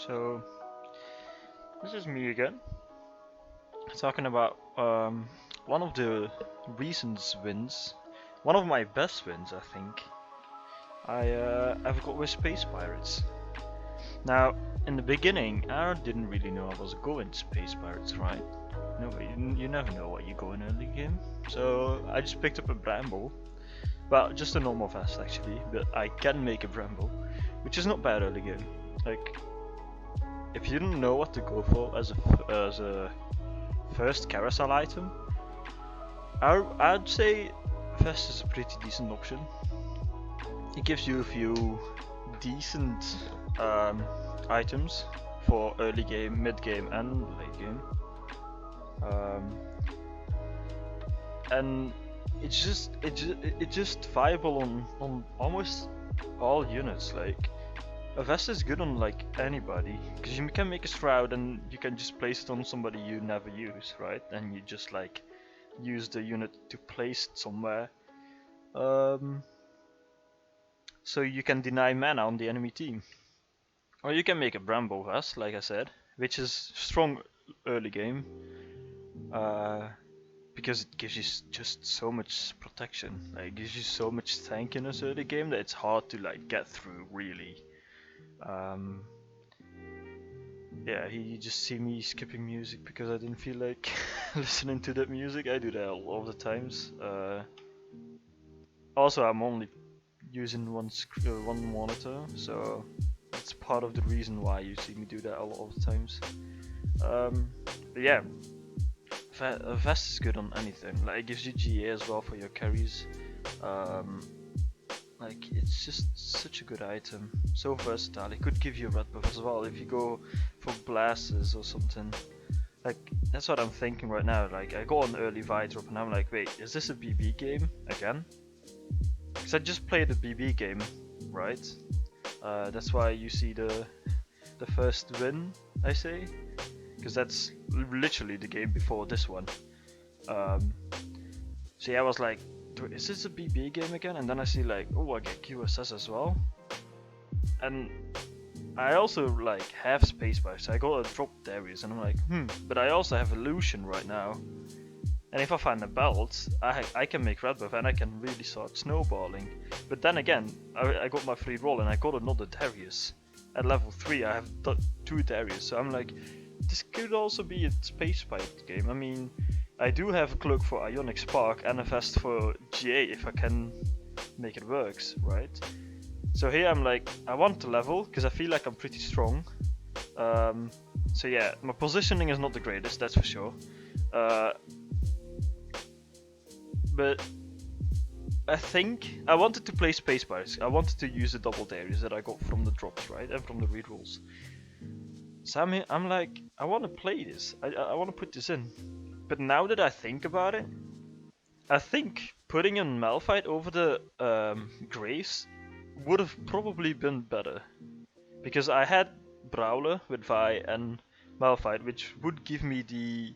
So this is me again, talking about one of the recent wins, one of my best wins, I think. I've got with Space Pirates. Now, in the beginning, I didn't really know I was going Space Pirates, right? No, you never know what you go in early game. So I just picked up a Bramble. Well, just a normal vest actually, but I can make a Bramble, which is not bad early game. Like, if you don't know what to go for as a first carousel item, I'd say vest is a pretty decent option. It gives you a few decent items for early game, mid game, and late game. And it's just viable on almost all units. Like, a vest is good on like anybody, because you can make a shroud and you can just place it on somebody you never use, right? And you just like use the unit to place it somewhere. So you can deny mana on the enemy team. Or you can make a Bramble vest, like I said, which is strong early game. Because it gives you just so much protection. Like, it gives you so much tankiness early game that it's hard to like get through, really. Yeah, you just see me skipping music because I didn't feel like listening to that music. I do that all the times. Also, I'm only using one monitor, so it's part of the reason why you see me do that a lot of the times. But yeah, a vest is good on anything. Like, it gives you GA as well for your carries. Like, it's just such a good item, so versatile. It could give you a red buff as well if you go for blasts or something. Like, that's what I'm thinking right now. Like, I go on early Vi drop and I'm like, wait, is this a BB game again? Because I just played a BB game, right? That's why you see the first win, I say, because that's literally the game before this one. So yeah, I was like, is this a BB game again? And then I see like, oh, I get QSS as well. And I also like have space bars, so I got a drop Darius, and I'm like, but I also have illusion right now. And if I find a belt, I can make red buff and I can really start snowballing. But then again, I got my free roll and I got another Darius. At level 3 I have 2 Darius, so I'm like, this could also be a space pirate game. I mean, I do have a cloak for Ionic Spark and a vest for GA if I can make it works, right? So here I'm like, I want to level because I feel like I'm pretty strong. So yeah, my positioning is not the greatest, that's for sure. But I think I wanted to play Space Pirates. I wanted to use the double Darius that I got from the drops, right? And from the rerolls. So I'm like, I want to play this. I want to put this in. But now that I think about it, I think putting in Malphite over the Graves would have probably been better. Because I had Brawler with Vi and Malphite, which would give me the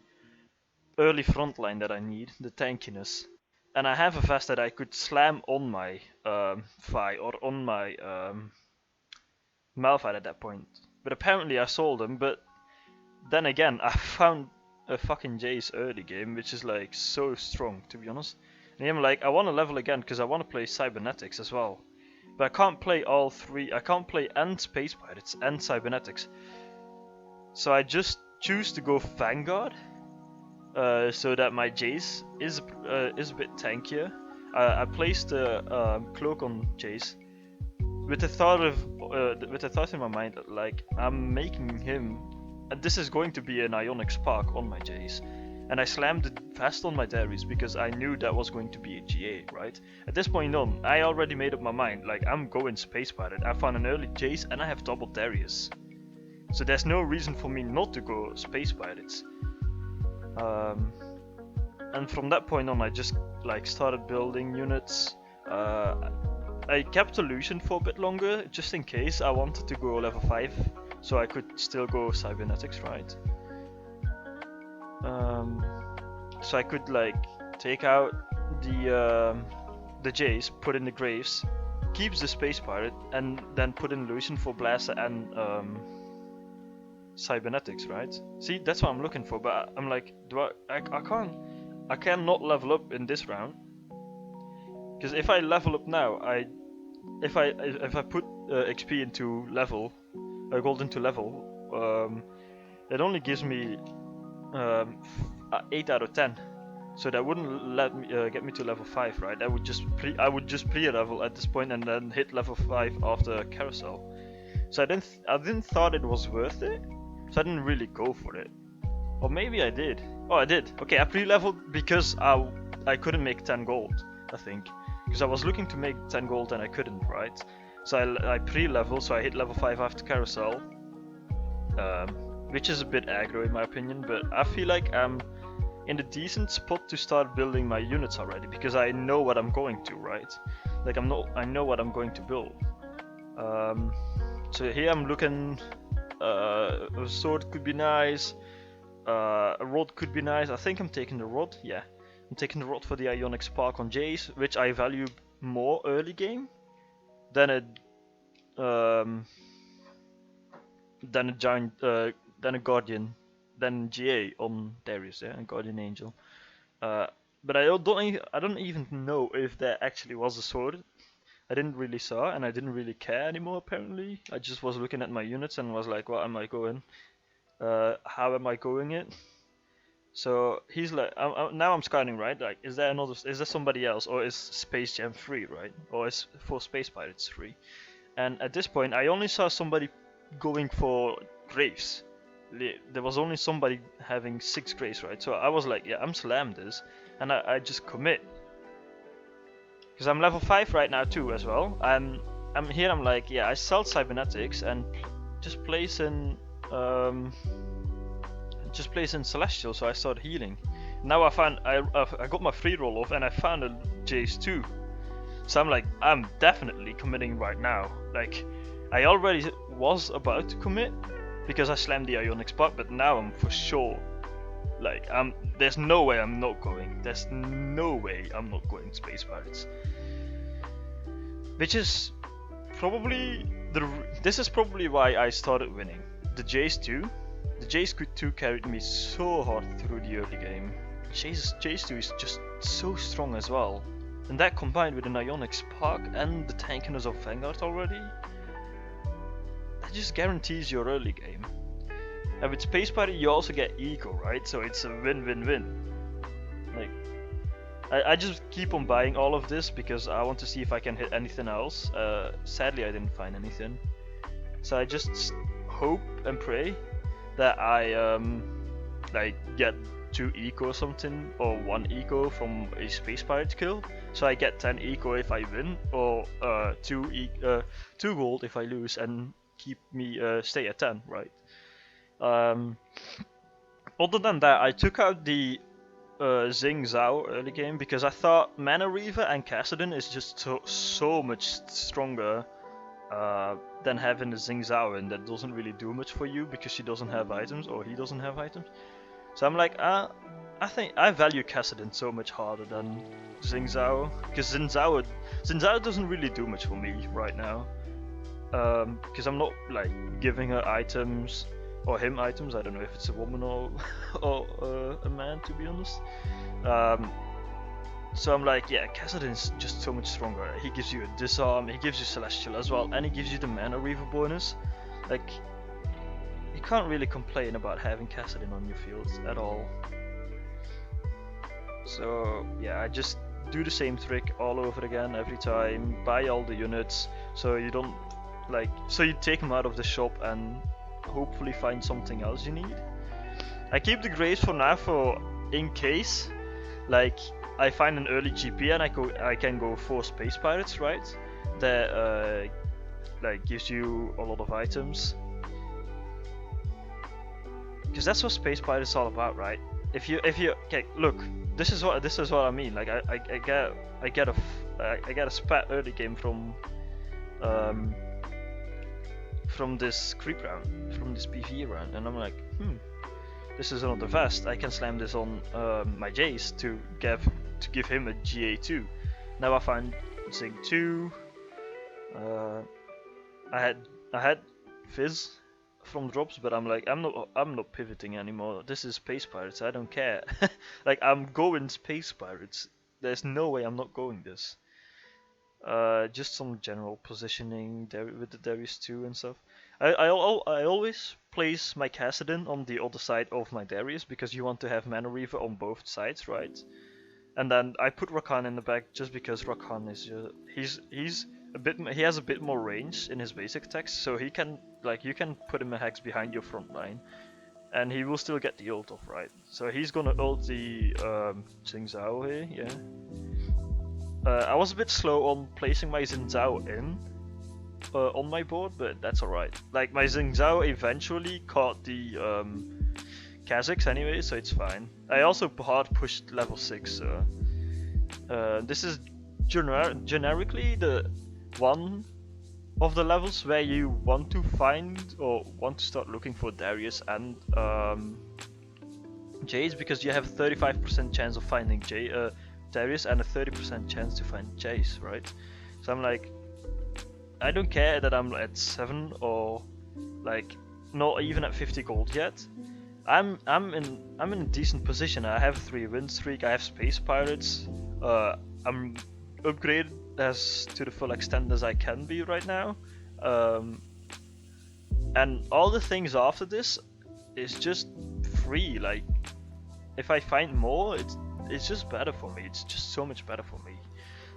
early frontline that I need, the tankiness. And I have a vest that I could slam on my Vi or on my Malphite at that point. But apparently I sold him, but then again, I found a fucking Jace early game, which is like so strong, to be honest. And I'm like, I want to level again because I want to play Cybernetics as well. But I can't play all three. I can't play and Space Pirates and Cybernetics. So I just choose to go Vanguard, so that my Jace is a bit tankier. I placed the cloak on Jace with the thought in my mind that, like, I'm making him, and this is going to be an Ionic Spark on my Jace. And I slammed it fast on my Darius because I knew that was going to be a GA, right? At this point on, I already made up my mind, like, I'm going Space Pirate. I found an early Jace and I have double Darius. So there's no reason for me not to go Space Pirates. And from that point on, I just like started building units. I kept Illusion for a bit longer, just in case I wanted to go level 5, so I could still go Cybernetics, right? So I could like take out the Jace, put in the Graves, keeps the Space Pirate, and then put in Illusion for Blaster and cybernetics, right? See, that's what I'm looking for, but I'm like, I cannot level up in this round, because if I level up now, if I put XP into level, gold into level, it only gives me 8 out of 10. So that wouldn't let me get me to level 5, right? I would just pre-level at this point and then hit level 5 after carousel. So I didn't thought it was worth it. So I didn't really go for it. Or maybe I did. Oh, I did. Okay, I pre-leveled because I couldn't make 10 gold, I think. Because I was looking to make 10 gold and I couldn't, right? So I pre-leveled, so I hit level 5 after carousel. Which is a bit aggro in my opinion, but I feel like I'm in a decent spot to start building my units already, because I know what I'm going to, right? Like I know what I'm going to build. So here I'm looking, a sword could be nice, a rod could be nice. I think I'm taking the rod, yeah. I'm taking the rod for the Ionic Spark on Jace, which I value more early game than a giant, than a Guardian, than GA on Darius, yeah, and Guardian Angel. But I don't even know if there actually was a sword. I didn't really saw, and I didn't really care anymore. Apparently, I just was looking at my units and was like, "What am I going? How am I going it?" So he's like, now I'm scouting, right? Like, is there somebody else, or is Space Jam free, right? Or is for Space Pirates free? And at this point, I only saw somebody going for Graves. There was only somebody having 6 Graves, right? So I was like, yeah, I'm slam this, and I just commit. Because I'm level 5 right now too as well. I'm here, I'm like, yeah, I sell cybernetics and just place in Celestial, so I started healing. Now I got my free roll off and I found a Jace too. So I'm like, I'm definitely committing right now. Like, I already was about to commit because I slammed the Ionic Spark, but now I'm for sure. Like, there's no way I'm not going. There's no way I'm not going Space Pirates. Which is probably this is probably why I started winning. The Jace 2. The Jace 2 carried me so hard through the early game. Jace 2 is just so strong as well. And that combined with an Ionic Spark and the tankiness of Vanguard already, that just guarantees your early game. And with Space Pirate you also get eco, right? So it's a win-win-win. Like, I just keep on buying all of this because I want to see if I can hit anything else. Sadly I didn't find anything. So I just hope and pray that I like get 2 eco or something, or 1 eco from a Space Pirate kill, so I get 10 eco if I win, or 2 gold if I lose, and keep me stay at 10, right? Other than that, I took out the Xing Zhao early game because I thought Mana Reaver and Kassadin is just so much stronger than having the Xing Zhao, and that doesn't really do much for you because she doesn't have items, or he doesn't have items. So I'm like, I think I value Kassadin so much harder than Xing Zhao, because Xing Zhao doesn't really do much for me right now. Because I'm not like giving her items or him items. I don't know if it's a woman or a man, to be honest. So I'm like, yeah, Kassadin's just so much stronger. He gives you a disarm, he gives you Celestial as well, and he gives you the Mana Reaver bonus. Like, you can't really complain about having Kassadin on your fields at all. So yeah, I just do the same trick all over again every time. Buy all the units, so you don't so you take them out of the shop and hopefully find something else you need. I keep the Graves for now for in case, like, I find an early GP and I can go for Space Pirates, right? That like gives you a lot of items. Because that's what Space Pirates is all about, right? If you okay, look, this is what I mean. Like I get a spat early game from this creep round, from this PvE round, and I'm like, this is another vest. I can slam this on my Jace to give him a GA2. Now I find Zing 2. I had Fizz from drops, but I'm like, I'm not pivoting anymore. This is Space Pirates. I don't care. Like, I'm going Space Pirates. There's no way I'm not going this. Just some general positioning there with the Darius 2 and stuff. I always place my Kassadin on the other side of my Darius because you want to have Mana Reaver on both sides, right? And then I put Rakan in the back just because Rakan is he's a bit he has a bit more range in his basic attacks, so he can like you can put him a hex behind your front line, and he will still get the ult off, right? So he's gonna ult the Xing Zhao here, yeah. I was a bit slow on placing my Xin Zhao in on my board, but that's alright. Like my Xing Zhao eventually caught the Kazakhs anyway, so it's fine. I also hard pushed level 6, so this is generically the one of the levels where you want to find or want to start looking for Darius and Jace, because you have a 35% chance of finding Darius and a 30% chance to find Jace, right? So I'm like, I don't care that I'm at 7 or like not even at 50 gold yet. I'm in a decent position. I have a 3 win streak. I have Space Pirates. I'm upgraded as to the full extent as I can be right now. And all the things after this is just free. Like, if I find more, it's just better for me. It's just so much better for me.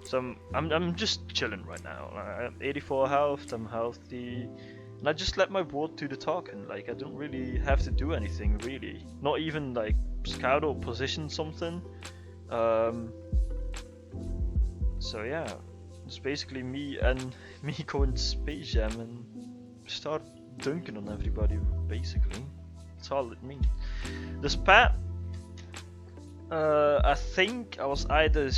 So I'm just chilling right now. I'm 84 health. I'm healthy. And I just let my board do the talking. Like, I don't really have to do anything really. Not even like scout or position something. So yeah, it's basically me going Space Jam and start dunking on everybody. Basically, that's all it means. The spat. I think I was either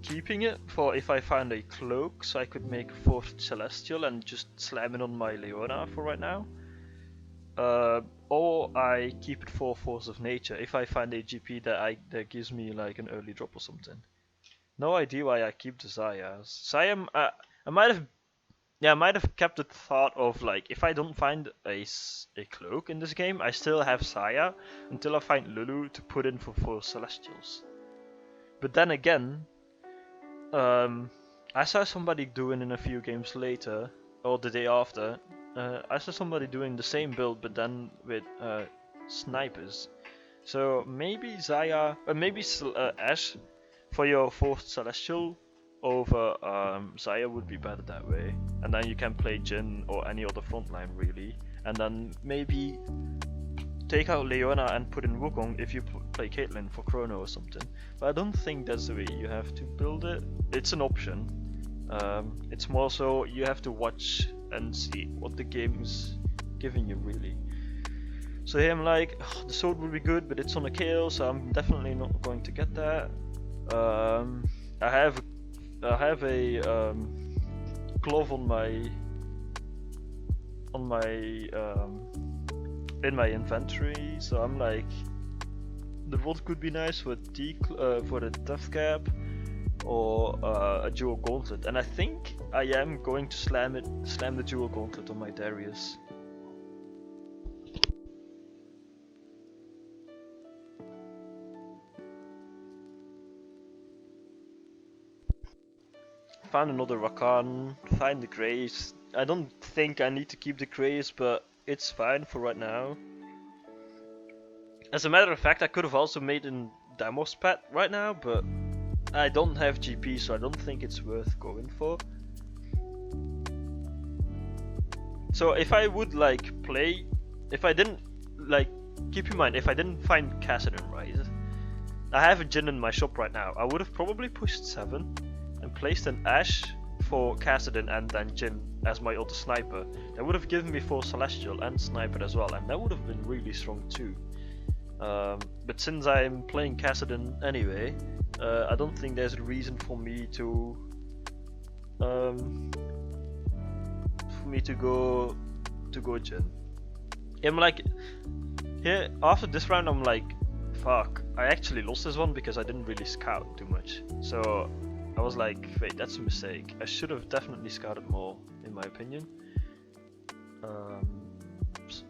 keeping it for if I find a cloak, so I could make a 4th Celestial and just slam it on my Leona for right now. Or I keep it for Force of Nature if I find a GP that gives me like an early drop or something. No idea why I keep the Zayas. Zaya, I might have kept the thought of like, if I don't find a cloak in this game, I still have Saya until I find Lulu to put in for 4 Celestials. But then again, I saw somebody doing in a few games later, or the day after, I saw somebody doing the same build but then with snipers. So maybe Zaya, maybe Ash for your 4th Celestial over Zaya would be better that way. And then you can play Jhin or any other frontline really. And then maybe take out Leona and put in Wukong if you play Caitlyn for Chrono or something. But I don't think that's the way you have to build it. It's an option. It's more so you have to watch and see what the game is giving you really. So here I'm like, oh, the sword would be good, but it's on a kill, so I'm definitely not going to get that. I have a glove on my in my inventory, so I'm like, the rod could be nice for the death cap or a dual gauntlet, and I think I am going to slam the dual gauntlet on my Darius. Found another Rakan, find the Grace. I don't think I need to keep the Grace, but it's fine for right now. As a matter of fact, I could have also made a Damos pet right now, but I don't have GP, so I don't think it's worth going for. So if I would like play, if I didn't like, keep in mind, if I didn't find Kassadin, right? I have a Jhin in my shop right now. I would have probably pushed 7 and placed an Ashe for Kassadin and then Jhin as my other sniper. That would have given me 4 Celestial and Sniper as well, and that would have been really strong too. But since I'm playing Kassadin anyway, I don't think there's a reason for me to go Jhin. I'm like, here after this round I'm like, fuck, I actually lost this one because I didn't really scout too much. So I was like, wait, that's a mistake. I should have definitely scouted more, in my opinion.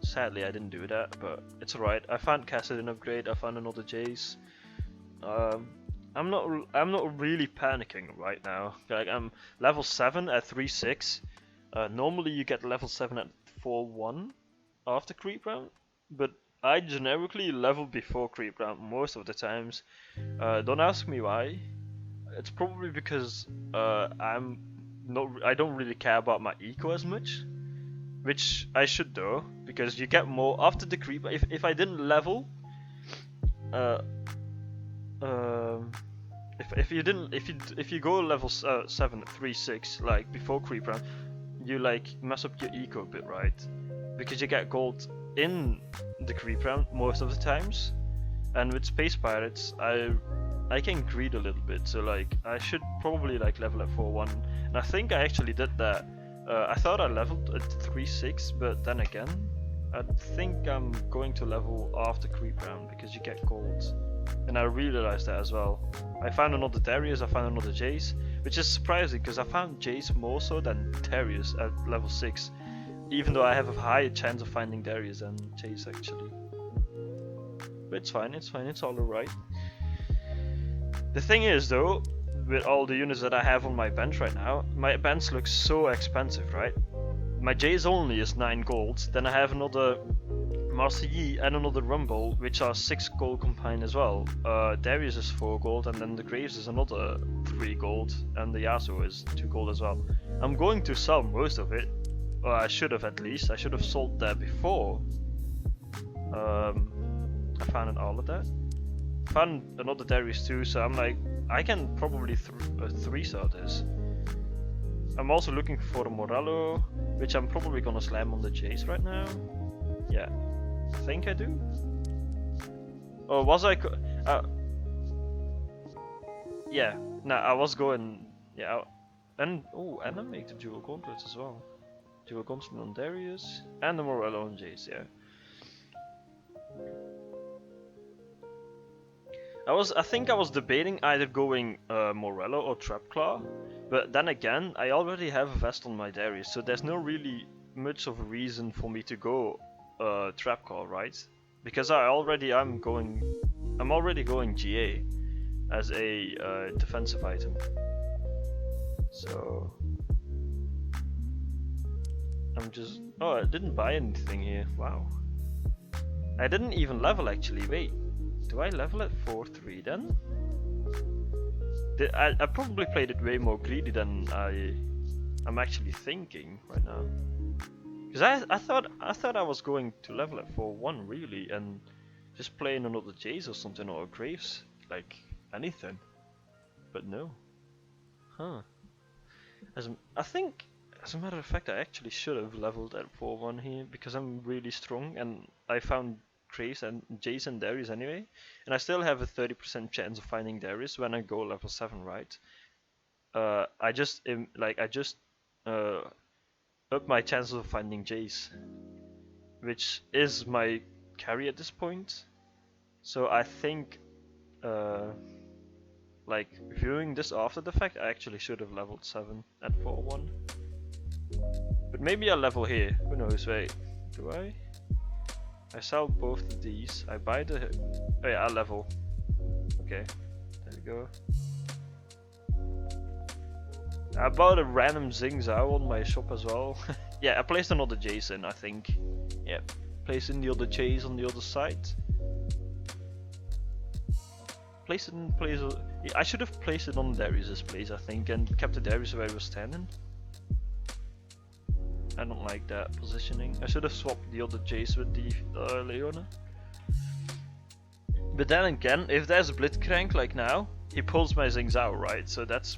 Sadly, I didn't do that, but it's alright. I found Cassidin upgrade. I found another Jace. I'm not really panicking right now. Like I'm level 7 at 3-6. Normally you get level 7 at 4-1 after creep round, but I generically level before creep round most of the times. Don't ask me why. It's probably because I don't really care about my eco as much, which I should do, because you get more after the creep. If I didn't level, if you go level 7 at 3-6 like before creep round, you like mess up your eco a bit, right? Because you get gold in the creep round most of the times, and with space pirates I can greed a little bit, so like I should probably like level at 4-1, and I think I actually did that. I thought I leveled at 3-6, but then again I think I'm going to level after creep round because you get gold, and I realized that as well. I found another Darius, I found another Jace, which is surprising because I found Jace more so than Darius at level 6, even though I have a higher chance of finding Darius than Jace actually. But it's fine, it's all alright. The thing is though, with all the units that I have on my bench right now, my bench looks so expensive, right? My Jace only is 9 gold, then I have another Master Yi and another Rumble, which are 6 gold combined as well. Darius is 4 gold, and then the Graves is another 3 gold, and the Yasuo is 2 gold as well. I'm going to sell most of it, or I should have at least. I should have sold that before. I found all of that. Found another Darius too, so I'm like, I can probably 3-sell this. I'm also looking for the Morello, which I'm probably gonna slam on the Jace right now. Yeah, I think I do. Or was I? Yeah, no, I was going. Yeah, and I make the dual gauntlets as well. Dual gauntlet on Darius and the Morello on Jace. Yeah. I think I was debating either going Morello or Trapclaw, but then again, I already have a vest on my Darius, so there's no really much of a reason for me to go Trapclaw, right? Because I'm already going GA as a defensive item. So I didn't buy anything here. Wow. I didn't even level actually. Wait. Do I level at 4-3 then? I probably played it way more greedy than I'm actually thinking right now. Because I thought I was going to level at 4-1 really, and just playing another Jace or something, or a Graves, like anything. But no. Huh. I think, as a matter of fact, I actually should have leveled at 4-1 here, because I'm really strong, and I found Graves and Jace and Darius anyway, and I still have a 30% chance of finding Darius when I go level 7, right? I just up my chances of finding Jace, which is my carry at this point. So I think, like viewing this after the fact, I actually should have leveled 7 at 4-1. But maybe I'll level here. Who knows? Wait, do I? I sell both of these. I buy the. Oh yeah, I'll level. Okay, there we go. I bought a random Zing Zhao on my shop as well. Yeah, I placed another Jason, I think. Yeah, placing the other Jace on the other side. I should have placed it on Darius's place, I think, and kept the Darius where he was standing. I don't like that positioning. I should have swapped the other Jace with the Leona. But then again, if there's a Blitzcrank like now, he pulls my Zing Zhao, right? So that's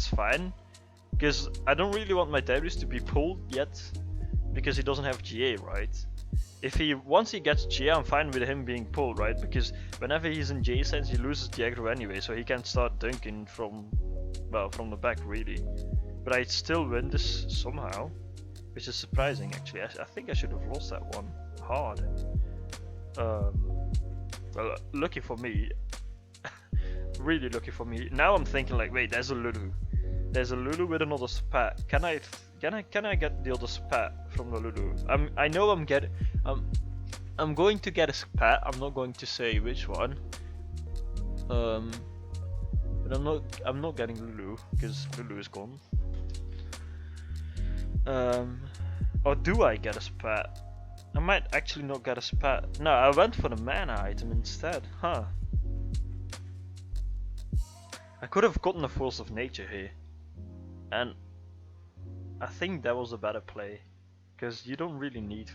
fine. Because I don't really want my Darius to be pulled yet, because he doesn't have GA, right? Once he gets GA, I'm fine with him being pulled, right? Because whenever he's in J sense, he loses the aggro anyway, so he can start dunking from the back really. But I still win this somehow, which is surprising actually. I think I should have lost that one hard. Well, lucky for me. Really lucky for me. Now I'm thinking like, wait, there's a Lulu. There's a Lulu with another spat. Can I get the other spat from the Lulu? I know I'm going to get a spat. I'm not going to say which one. But I'm not getting Lulu because Lulu is gone. Or do I get a spat? I might actually not get a spat. No, I went for the mana item instead. Huh. I could have gotten a Force of Nature here. And I think that was a better play. Because you don't really need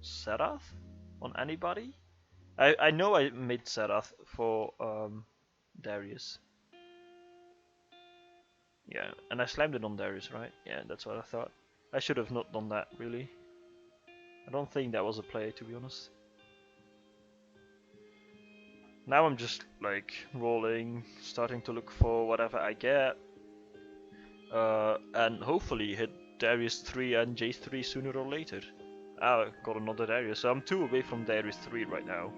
Serath on anybody. I know I made Serath for Darius. Yeah, and I slammed it on Darius, right? Yeah, that's what I thought. I should have not done that, really. I don't think that was a play, to be honest. Now I'm just like rolling, starting to look for whatever I get. And hopefully hit Darius 3 and Jace 3 sooner or later. I got another Darius, so I'm 2 away from Darius 3 right now.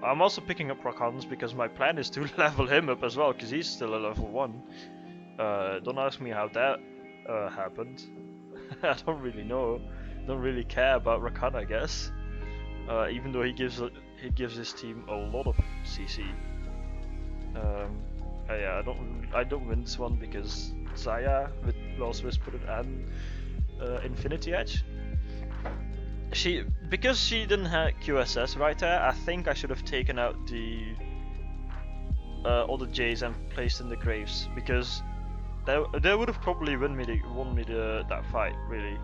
I'm also picking up Rakans because my plan is to level him up as well, because he's still a level 1. Don't ask me how that happened. I don't really know. Don't really care about Rakan, I guess. Even though he gives his team a lot of CC. Yeah, I don't win this one because Zaya with Lost Whisper and Infinity Edge. Because she didn't have QSS right there, I think I should have taken out the other Jays and placed in the Graves, because they would have probably won me that fight, really.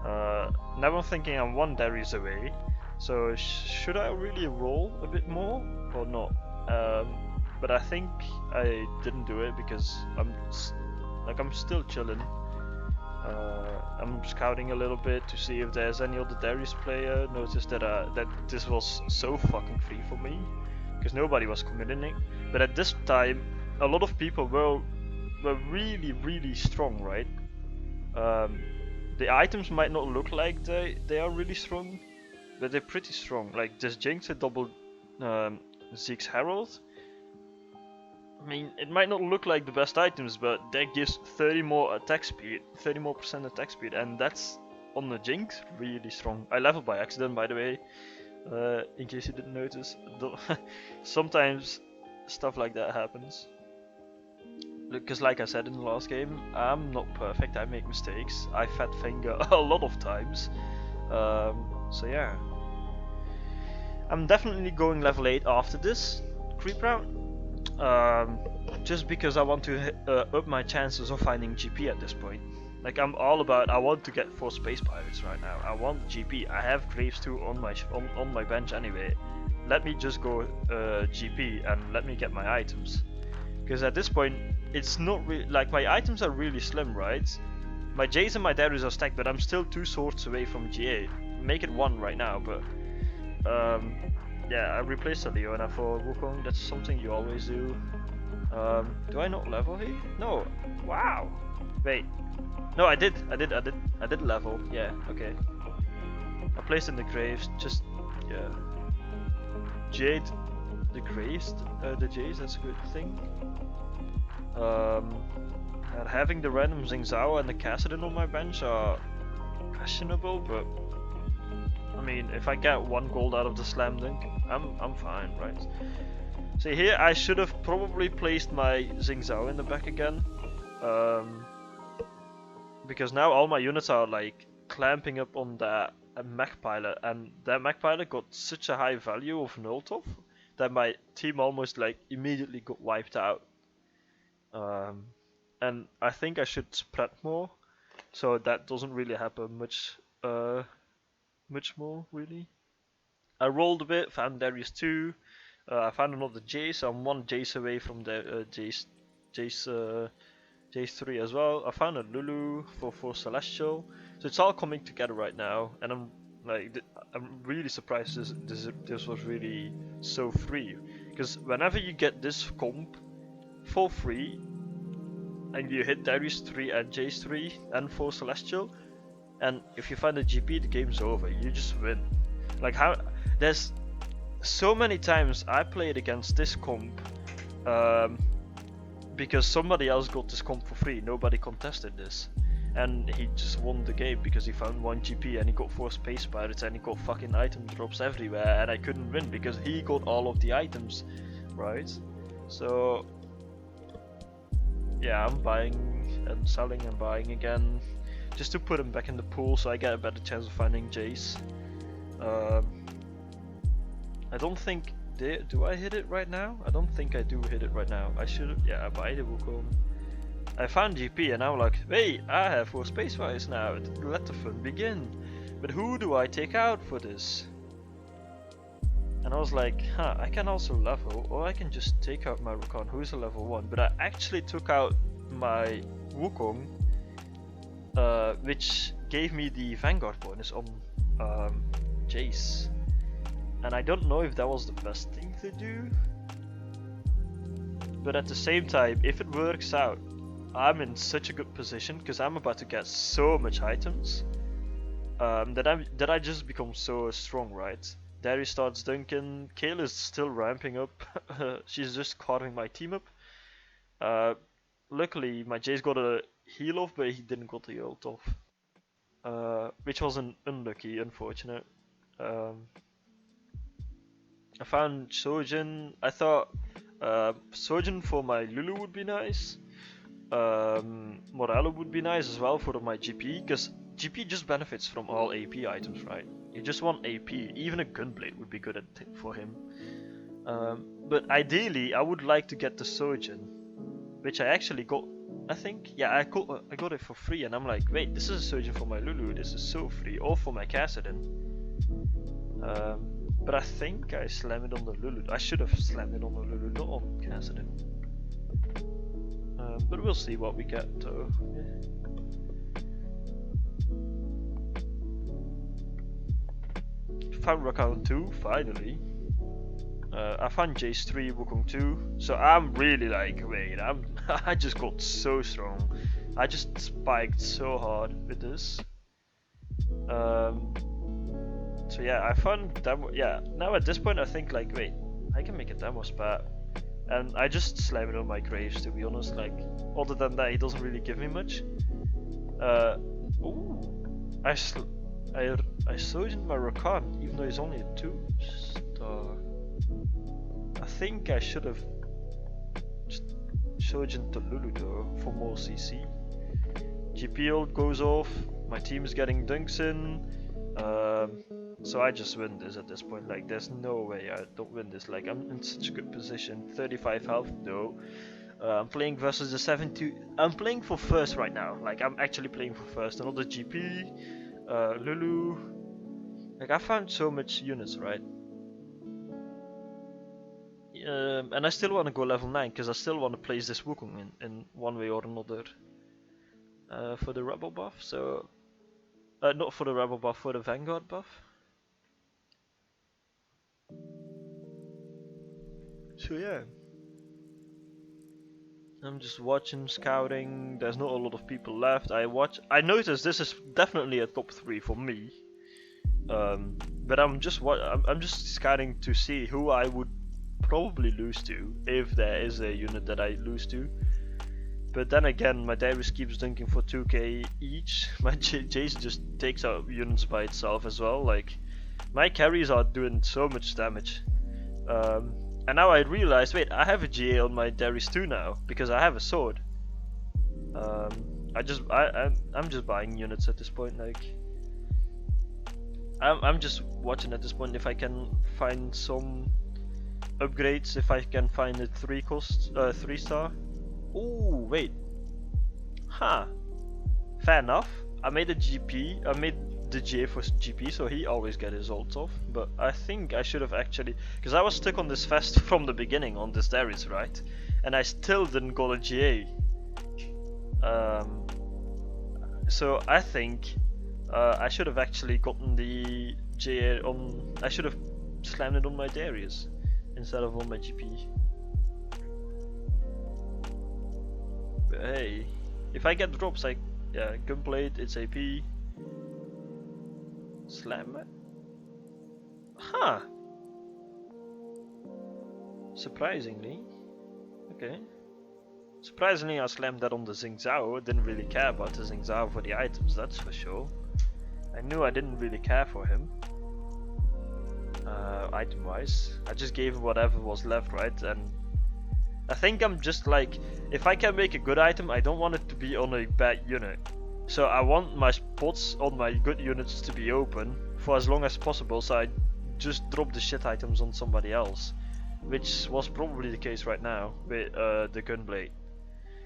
Now I'm thinking I'm 1 Darius away, so should I really roll a bit more or not? But I think I didn't do it because I'm still chilling. I'm scouting a little bit to see if there's any other Darius player. Noticed that this was so fucking free for me because nobody was committing it. But at this time, a lot of people were really strong, right? The items might not look like they are really strong, but they're pretty strong. Like this Jinx, a double Zeke's Herald. I mean, it might not look like the best items, but that gives 30 more attack speed, 30 more % attack speed, and that's on the Jinx really strong. I leveled by accident, by the way, in case you didn't notice. Sometimes stuff like that happens. Because like I said in the last game, I'm not perfect, I make mistakes. I fat finger a lot of times. So yeah. I'm definitely going level 8 after this creep round. Just because I want to up my chances of finding GP at this point. Like I want to get 4 Space Pirates right now. I want GP. I have Graves 2 on my bench anyway. Let me just go GP and let me get my items. Because at this point, it's not really like my items are really slim, right? My Jays and my Darius are stacked, but I'm still 2 swords away from GA. Make it 1 right now, but yeah, I replaced a Leona for Wukong. That's something you always do. Do I not level here? No. Wow. Wait. No, I did level. Yeah. Okay. I placed in the Graves. Just yeah. Jade, the Graves, the Jays. That's a good thing. And having the random Xingzao and the Kassadin on my bench are questionable, but I mean, if I get 1 gold out of the Slam Dunk, I'm fine, right? See here, I should have probably placed my Xingzao in the back again, because now all my units are like clamping up on that mech pilot, and that mech pilot got such a high value of Nultov that my team almost like immediately got wiped out. And I think I should spread more, so that doesn't really happen much more, really. I rolled a bit, found Darius 2, I found another Jace, so I'm 1 Jace away from the Jace 3 as well. I found a Lulu for Celestial, so it's all coming together right now, and I'm really surprised this was really so free, because whenever you get this comp for free, and you hit Darius 3 and Jace 3 and 4 Celestial, and if you find a GP, the game's over. You just win. Like there's so many times I played against this comp, because somebody else got this comp for free. Nobody contested this. And he just won the game because he found 1 GP and he got 4 space pirates and he got fucking item drops everywhere, and I couldn't win because he got all of the items, right? So yeah, I'm buying and selling and buying again just to put him back in the pool so I get a better chance of finding Jace. I don't think do I hit it right now? I don't think I do hit it right now. I should, yeah, I buy the Wukong. I found GP and I'm like, wait, I have 4 space fires now, let the fun begin. But who do I take out for this? And I was like, huh, I can also level, or I can just take out my Rakan, who's a level 1. But I actually took out my Wukong, which gave me the Vanguard bonus on Jace. And I don't know if that was the best thing to do. But at the same time, if it works out, I'm in such a good position because I'm about to get so much items that I just become so strong, right? Darius starts dunking, Kale is still ramping up, she's just carving my team up. Luckily my Jace got a heal off, but he didn't got the ult off, which was unlucky, unfortunate. I found Sojin. I thought Sojin for my Lulu would be nice. Morello would be nice as well for my GP, because GP just benefits from all AP items, right? You just want AP, even a Gunblade would be good for him. But ideally, I would like to get the Sojin, which I actually got, I think, yeah, I got it for free, and I'm like, wait, this is a Sojin for my Lulu, this is so free, or for my Kassadin. But I think I slammed it on the Lulu. I should have slammed it on the Lulu, not on Kassadin. But we'll see what we get though. Yeah. Found Rakan 2, finally. I found Jace 3, Wukong 2. So I'm really like, wait, I just got so strong. I just spiked so hard with this. So yeah, I found demo. Yeah, now at this point I think like, wait, I can make a demo spat. And I just slam it on my Graves, to be honest. Like, other than that, he doesn't really give me much. Ooh, I Sojin my Rakan, even though he's only a 2-star. I think I should have just Sojin to Lulu though for more CC. GP ult goes off. My team is getting dunks in. So I just win this at this point. Like, there's no way I don't win this. Like, I'm in such a good position. 35 health though. I'm playing versus the 7-2. I'm playing for first right now. Like, I'm actually playing for first. Another GP, Lulu. Like, I found so much units, right? And I still want to go level 9 because I still want to place this Wukong in one way or another. For the Rebel buff, so not for the Rebel buff, for the Vanguard buff. So yeah, I'm just watching, scouting. There's not a lot of people left. I noticed this is definitely a top 3 for me. But I'm just scouting to see who I would probably lose to if there is a unit that I lose to. But then again, my Darius keeps dunking for 2k each. My Jace just takes out units by itself as well. Like, my carries are doing so much damage. And now I realize, wait, I have a GA on my Darius too now because I have a sword. I'm just buying units at this point. Like, I'm just watching at this point if I can find some upgrades. If I can find a 3-star. Ooh, wait. Huh. Fair enough. I made the GA for GP, so he always gets his ults off. But I think I should have actually, because I was stuck on this fest from the beginning on this Darius, right? And I still didn't got a GA. So I think I should have actually gotten the GA on. I should have slammed it on my Darius instead of on my GP. But hey, if I get drops, yeah, Gunblade, it's AP. Slam it? Huh. Surprisingly. Okay. Surprisingly, I slammed that on the Xing Zhao. I didn't really care about the Xing Zhao for the items, that's for sure. I knew I didn't really care for him. Item wise. I just gave him whatever was left, right? And I think I'm just like, if I can make a good item, I don't want it to be on a bad unit. So I want my spots on my good units to be open for as long as possible, so I just drop the shit items on somebody else. Which was probably the case right now with the Gunblade.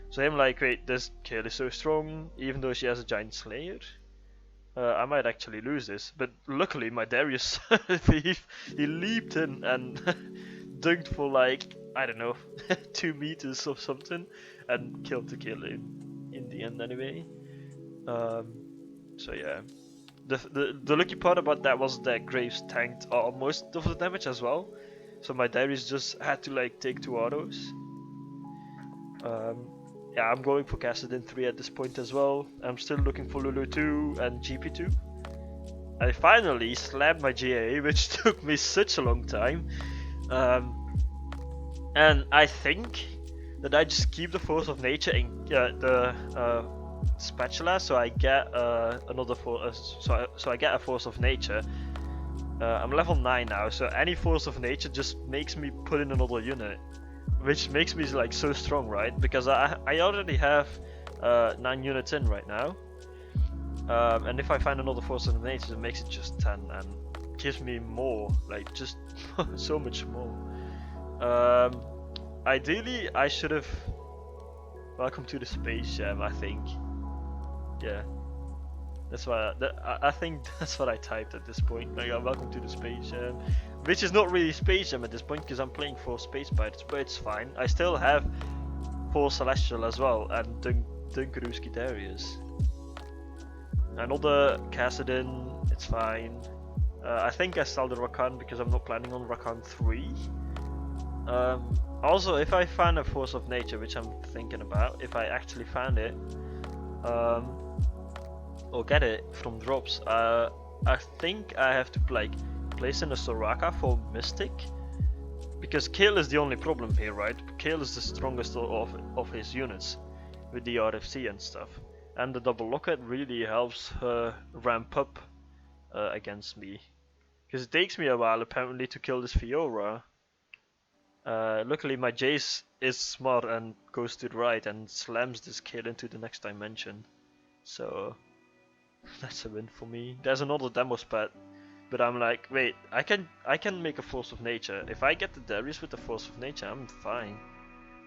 So I'm like, wait, this kill is so strong, even though she has a giant slayer. I might actually lose this, but luckily my Darius thief, he leaped in and dunked for like, I don't know, 2 meters or something, and killed the kill in the end anyway. So yeah, the lucky part about that was that Graves tanked most of the damage as well, so my Darius just had to like take 2 autos. Yeah, I'm going for Kassadin 3 at this point as well. I'm still looking for Lulu 2 and GP 2. I finally slammed my GA, which took me such a long time. And I think that I just keep the Force of Nature in the spatula, so I get another so I get a Force of Nature. I'm level 9 now, so any Force of Nature just makes me put in another unit. Which makes me like so strong, right? Because I already have 9 units in right now, and if I find another Force of Nature, it makes it just 10 and gives me more, like just so much more. Ideally, I should have. Welcome to the Space Jam, I think. Yeah, that's why I think that's what I typed at this point. Like, welcome to the Space Jam. Which is not really Space Jam at this point because I'm playing for Space Pirates, but it's fine. I still have 4 Celestial as well and Dunkaruski Darius. Another Kassadin, it's fine. I think I sell the Rakan because I'm not planning on Rakan 3. Also, if I find a Force of Nature, which I'm thinking about, if I actually find it, or get it from drops, I think I have to like place in a Soraka for Mystic, because Kale is the only problem here, right? Kale is the strongest of his units with the RFC and stuff, and the double locket really helps her ramp up against me, because it takes me a while apparently to kill this Fiora. Luckily my Jace is smart and goes to the right and slams this Kale into the next dimension, so that's a win for me. There's another demo spat. But I'm like, wait, I can make a Force of Nature. If I get the Darius with the Force of Nature, I'm fine.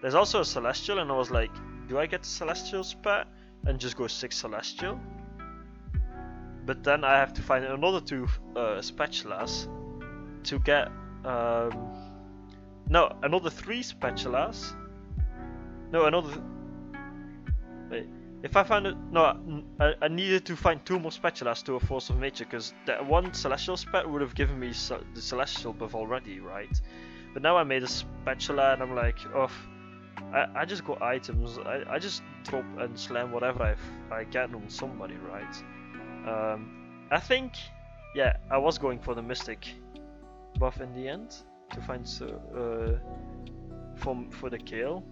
There's also a Celestial, and I was like, do I get the Celestial spat and just go 6 Celestial? But then I have to find another 2 Spatulas to get no, another 3 Spatulas. No, another. Wait. If I find it, no, I needed to find 2 more Spatulas to a Force of Nature, because that 1 Celestial Spat would have given me the Celestial buff already, right? But now I made a Spatula and I'm like, oh, I just got items, I just drop and slam whatever I get on somebody, right? I think, yeah, I was going for the Mystic buff in the end, to find for the Kale.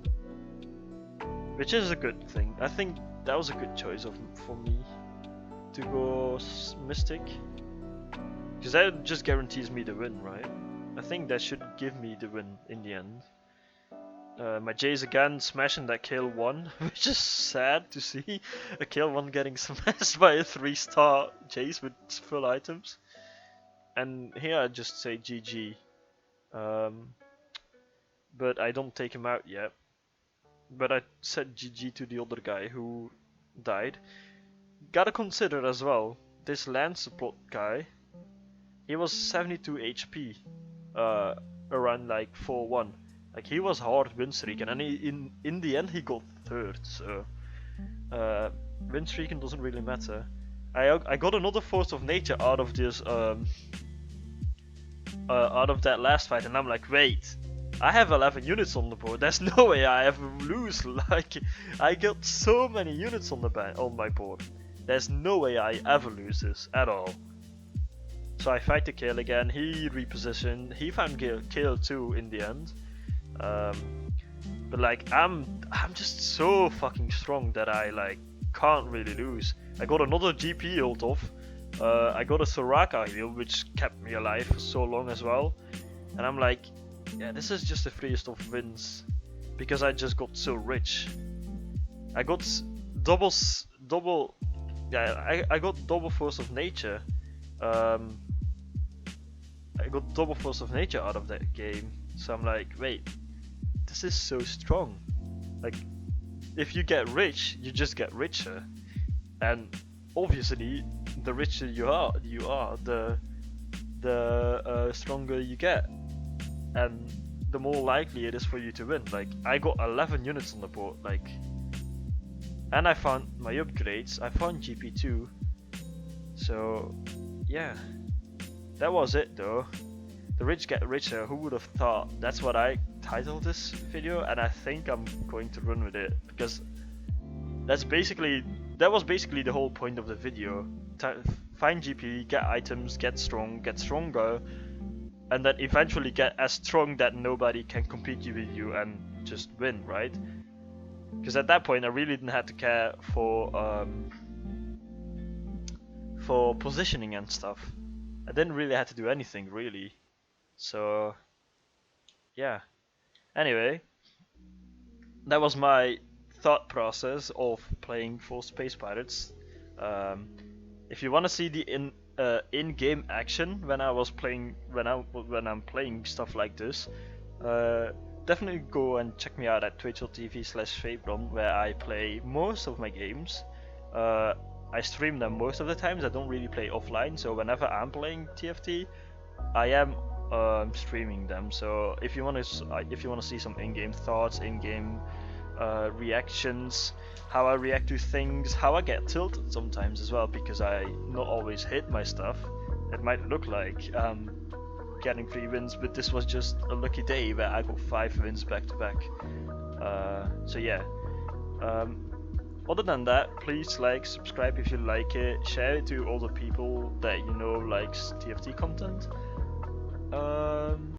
Which is a good thing. I think that was a good choice for me to go Mystic, because that just guarantees me the win, right? I think that should give me the win in the end. My Jace again smashing that Kale 1, which is sad to see. A Kale 1 getting smashed by a 3-star Jace with full items. And here I just say GG. But I don't take him out yet. But I said GG to the other guy who died. Gotta consider as well, this land support guy, he was 72 HP around like 4-1. Like, he was hard win streaking, and in the end he got 3rd, so win streaking doesn't really matter. I got another Force of Nature out of this out of that last fight, and I'm like, wait, I have 11 units on the board. There's no way I ever lose. Like, I got so many units on my board. There's no way I ever lose this at all. So I fight the Kale again. He repositioned. He found Kale too in the end. But like I'm just so fucking strong that I like can't really lose. I got another GP ult off. I got a Soraka heal which kept me alive for so long as well. And I'm like, yeah, this is just the freest of wins because I just got so rich. I got double, yeah, I got double force of nature. I got double force of nature out of that game. So I'm like, wait, this is so strong. Like, if you get rich, you just get richer, and obviously, the richer you are, the stronger you get, and the more likely it is for you to win. Like, I got 11 units on the board, like, and I found my upgrades. I found GP2, so yeah, that was it though. The rich get richer. Who would have thought? That's what I titled this video, and I think I'm going to run with it because that was basically the whole point of the video. Find GP, get items, get strong, get stronger, and then eventually get as strong that nobody can compete with you and just win, right? Because at that point I really didn't have to care for positioning and stuff. I didn't really have to do anything really. So yeah. Anyway, that was my thought process of playing for Space Pirates. If you want to see the in-game action when I'm playing stuff like this, definitely go and check me out at twitch.tv/Fabron, where I play most of my games. I stream them most of the times. I don't really play offline, so whenever I'm playing TFT, I am streaming them. So if you want to see some in-game thoughts, in-game reactions, how I react to things, how I get tilted sometimes as well, because I not always hit my stuff. It might look like getting 3 wins, but this was just a lucky day where I got 5 wins back to back. So yeah. Other than that, please like, subscribe if you like it, share it to all the people that you know likes TFT content.